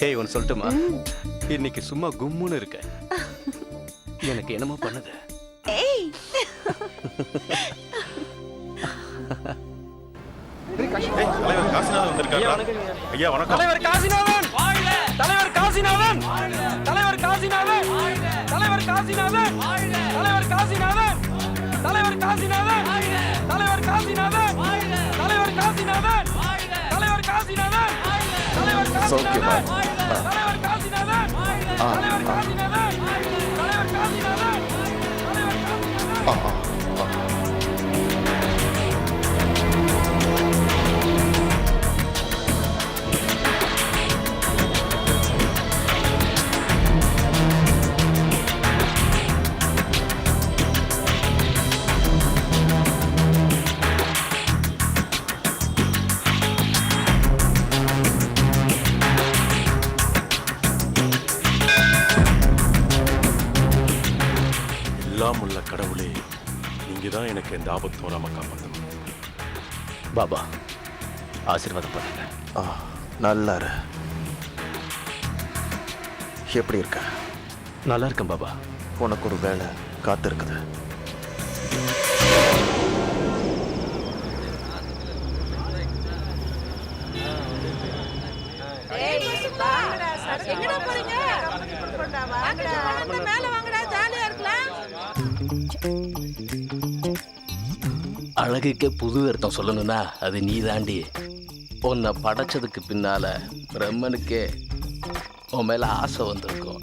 Hey, ஒன்று சொல்லட்டுமா? இன்னைக்கு சும்மா கும்முன்னு இருக்க. எனக்கு என்னமோ பண்ணுது. ஏய் தலைவர் காசிநாதன் வந்திருக்காரு. ஐயா வணக்கம். தலைவர் காசிநாதன் வாழ்க! தலைவர் காசிநாதன் வாழ்க! தலைவர் காசிநாதன் வாழ்க! தலைவர் காசிநாதன் வாழ்க! தலைவர் காசிநாதன் தலைவர் காசிநாதன் வாழ்க! தலைவர் காசிநாதன் வாழ்க! தலைவர் காசிநாதன் வாழ்க! தலைவர் காசிநாதன் வாழ்க! தலைவர் காசிநாதன் வாழ்க! தலைவர் காசிநாதன் வாழ்க! தலைவர் காசிநாதன் வாழ்க! தலைவர் காசிநாதன் தலைவர் காசிநாதன். எல்லாம் உள்ள கடவுளே, நீங்க தான் எனக்கு இந்த ஆபத்து வராம காப்பாற்றணும். பாபா, ஆசீர்வாதம் பண்ணுங்க. நல்லா இரு. எப்படி இருக்க? நல்லா இருக்கேன் பாபா. உனக்கு ஒரு வேலை காத்திருக்குது. எங்கடா போறீங்க? வாங்கடா, மேல வாங்கடா, ஜாலியா இருக்கலாம். அழகுக்கே புது அர்த்தம் சொல்லணும்னா அது நீ தாண்டி. உன்னை படைச்சதுக்கு பின்னால பிரம்மனுக்கே உன் மேல ஆசை வந்திருக்கும்.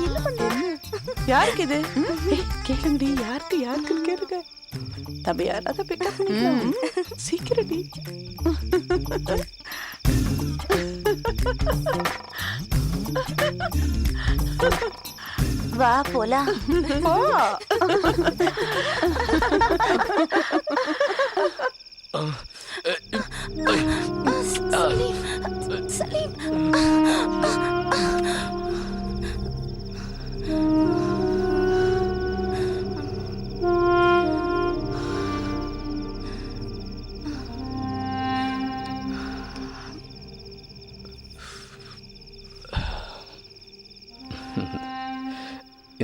என்ன பண்றீங்க? யாருக்கு இது? கேளுங்கடி, யாருக்குன்னு கேளுங்க. தம்பி யாராவது பிக்கப் பண்ணிக்கலாம். சீக்கிரம் டி. வா போலாம். சலீம்,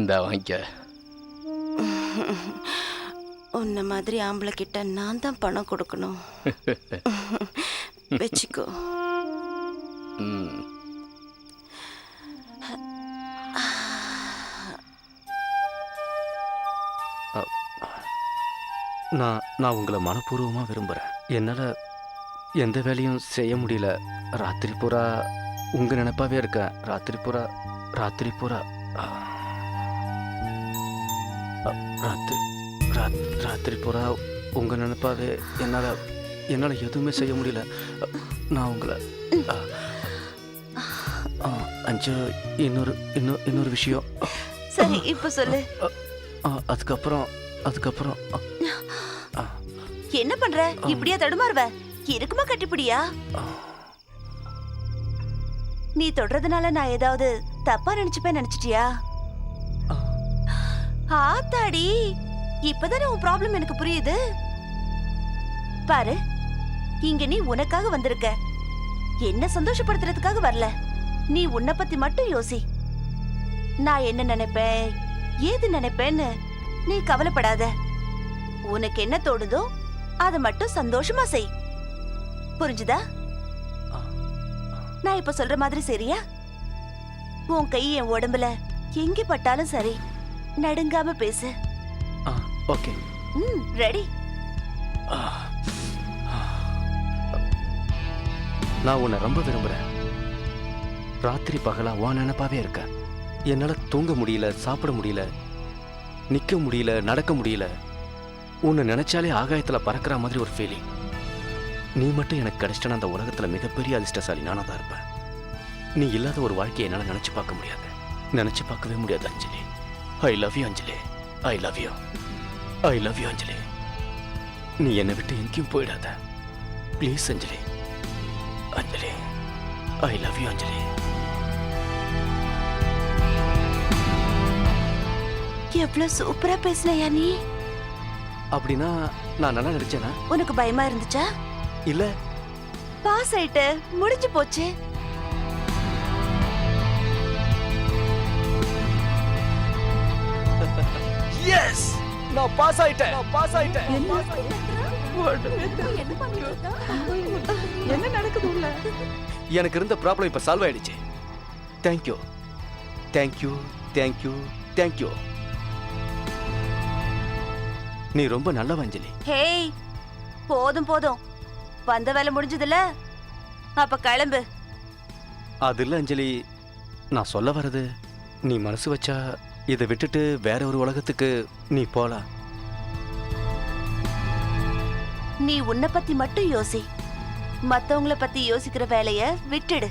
இந்த வாங்கிக்க. உன்ன மாதிரி ஆம்பளை கிட்ட நான் தான் பணம் கொடுக்கணும். வச்சுக்கோ. நான் உங்களை மனப்பூர்வமாக விரும்புகிறேன். என்னால் எந்த வேலையும் செய்ய முடியல. ராத்திரி பூரா உங்கள் நினைப்பாவே இருக்கேன். ராத்திரி பூரா ராத்திரி பூரா உங்கள் நினைப்பாவே என்னால் எதுவுமே செய்ய முடியல. நான் உங்களை அஞ்சு இன்னொரு விஷயம். சரி, இப்ப சொல்லு. அதுக்கப்புறம் என்ன பண்ற? இப்படியா தடுமாறுவ? இருக்குமா கட்டிப்பிடியா? நீ தொடறதுனால நான் ஏதாவது தப்பா நினைச்சிட்டியா? ஆத்தாடி, இப்பதானே உன் ப்ராப்ளம் எனக்கு புரியுது. பாரு, இங்க நீ உனக்காக வந்திருக்க, என்ன சந்தோஷப்படுத்துறதுக்காக வரல. நீ உன்னை பத்தி மட்டும் யோசி. நான் என்ன நினைப்பேன், ஏது நினைப்பேன்னு நீ கவலைப்படாத. உனக்கு என்ன தோணுதோ அதை மட்டும் சந்தோஷமா செய். புரிஞ்சுதா? நான் இப்ப சொல்ற மாதிரி சரியா? உன் கை என் உடம்புல எங்க பட்டாலும் சரி, நடுங்காம பேசு. ஓகே. ரெடி? நான் உன்னை ரொம்ப விரும்புறேன். ராத்திரி பகலா உன் நினைப்பாவே இருக்க. என்னால தூங்க முடியல, சாப்பிட முடியல, நிக்க முடியல, நடக்க முடியல. உன்னை நினைச்சாலே ஆகாயத்துல பறக்கிற மாதிரி ஒரு ஃபீலிங். நீ மட்டும் எனக்கு கிடைச்சிட்டா அந்த உலகத்துல மிகப்பெரிய அதிர்ஷ்டசாலி நானா தான் இருப்பேன். நீ இல்லாத ஒரு வாழ்க்கையை என்னால நினைச்சு பார்க்க முடியாது, நினைச்சு பார்க்கவே முடியாது Anjali. I love you Anjali. I love you. I love you Anjali. நீ என்னை விட்டு எங்கேயும் போயிடாத please Anjali. Anjali I love you Anjali. எவ்வளவு சூப்பரா பேசுனையா நீ. அப்படின்னா நான் நல்லா நடிச்சேனா? உனக்கு பயமா இருந்துச்சா? இல்ல. பாஸ் ஆயிட்ட, முடிஞ்சு போச்சு. எஸ், நான் பாஸ் ஆயிட்டேன். என்ன நடக்குது உள்ள? எனக்கு இருந்த ப்ராப்ளம் இப்ப சால்வ் ஆயிடுச்சு. Thank you thank you thank you thank you. நீ ரொம்ப நல்லவ அஞ்சலி. ஹேய், போதும் போதும், வந்த வேலை முடிஞ்சதுல, அப்ப கிளம்பு. அது இல்ல அஞ்சலி, நான் சொல்ல வர்றது, நீ மனசு வச்சா இதை விட்டுட்டு வேற ஒரு உலகத்துக்கு நீ போலாம். நீ உன்னை பத்தி மட்டும் யோசி, மத்தவங்கள பத்தி யோசிக்கிற வேலைய விட்டுடு.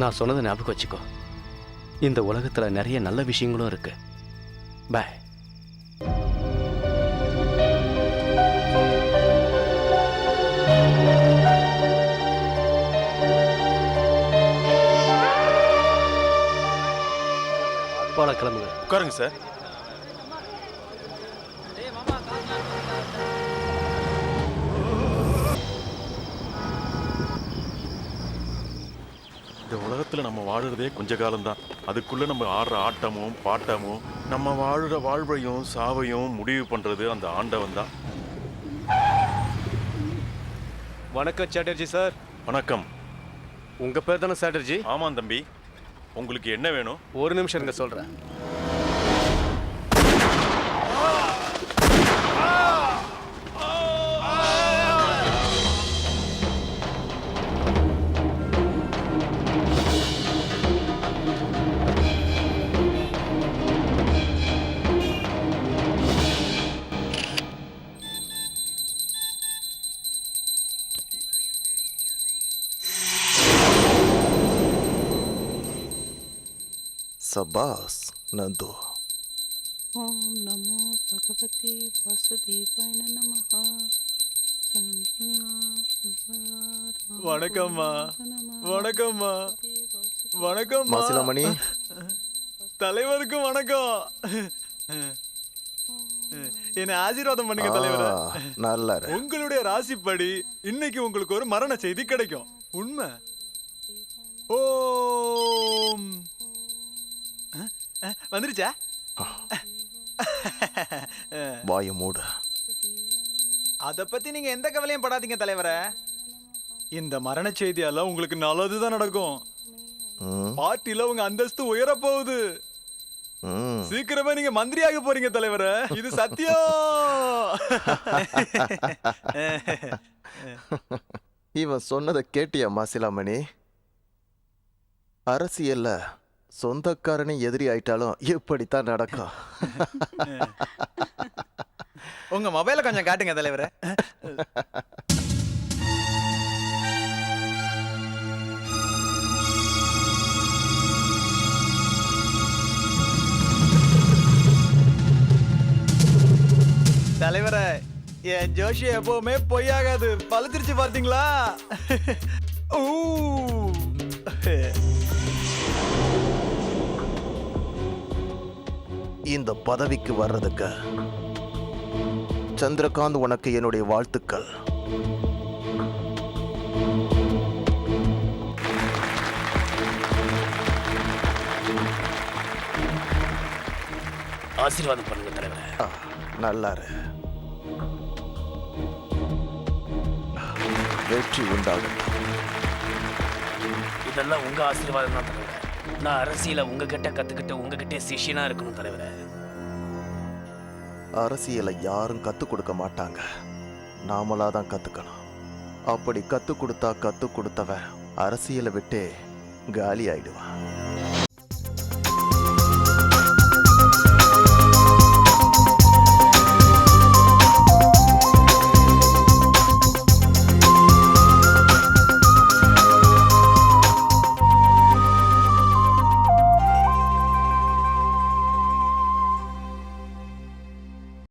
நான் சொன்னதை ஞாபகம் வச்சுக்கோ. இந்த உலகத்துல நிறைய நல்ல விஷயங்களும் இருக்கு. பாய். போல கிளம்புங்க. உட்காருங்க சார். இந்த உலகத்துல நம்ம வாழுறதே கொஞ்ச காலம்தான். அதுக்குள்ள நம்ம ஆடுற ஆட்டமும் பாட்டமும், நம்ம வாழுற வாழ்வையும் சாவையும் முடிவு பண்றது அந்த ஆண்டவன் தான். வணக்கம் சாட்டர்ஜி சார். வணக்கம். உங்க பேர் தானே சாட்டர்ஜி? ஆமாம் தம்பி. உங்களுக்கு என்ன வேணும்? ஒரு நிமிஷம் இருங்க சொல்றேன். சபாஸ் நந்து. ஓம் நமோ பகவதி வாசுதேவாய நமஹ. வணக்கம்மா. வணக்கம்மா. வணக்கம் மாசிலாமணி. தலைவருக்கும் வணக்கம். என்ன ஆசீர்வாதம் பண்ணுங்க தலைவரே. நல்லா. உங்களுடைய ராசிப்படி இன்னைக்கு உங்களுக்கு ஒரு மரண செய்தி கிடைக்கும். உண்மை. ஓம். வந்துருச்சா? வாய மூடு. அத பத்தி நீங்க எந்த கவலையும் படாதீங்க தலைவரே. இந்த மரண செய்தியால உங்களுக்கு நல்லதுதான் நடக்கும். பார்ட்டில உங்க அந்தஸ்து உயர போகுது. சீக்கிரமே நீங்க மந்திரியாக போறீங்க தலைவரே. இது சத்தியம். இவன் சொன்னதை கேட்டியா மாசிலாமணி? அரசியல்ல சொந்தக்காரனை எதிரி ஆயிட்டாலும் இப்படித்தான் நடக்கும். உங்க மொபைல கொஞ்சம் காட்டுங்க தலைவரே. தலைவரே, என் ஜோஷி எப்பவுமே பொய்யாகாது. பழுத்திருச்சு பாத்தீங்களா? இந்த பதவிக்கு வர்றதுக்கு சந்திரகாந்த் உனக்கு என்னுடைய வாழ்த்துக்கள். ஆசீர்வாதம் பண்ணுங்க தலைவரே. நல்லாரு. வெற்றி உண்டாகும். இதெல்லாம் உங்க ஆசீர்வாதம் தான் தலைவரே. நான் அரசியல உங்ககிட்ட கத்துக்கிட்ட உங்ககிட்ட சிஷியனா இருக்கணும் தலைவரே. அரசியலை யாரும் கத்துக் கொடுக்க மாட்டாங்க, நாமளா தான் கத்துக்கணும். அப்படி கத்துக் கொடுத்தவன் அரசியலை விட்டே காலி ஆயிடுவான்.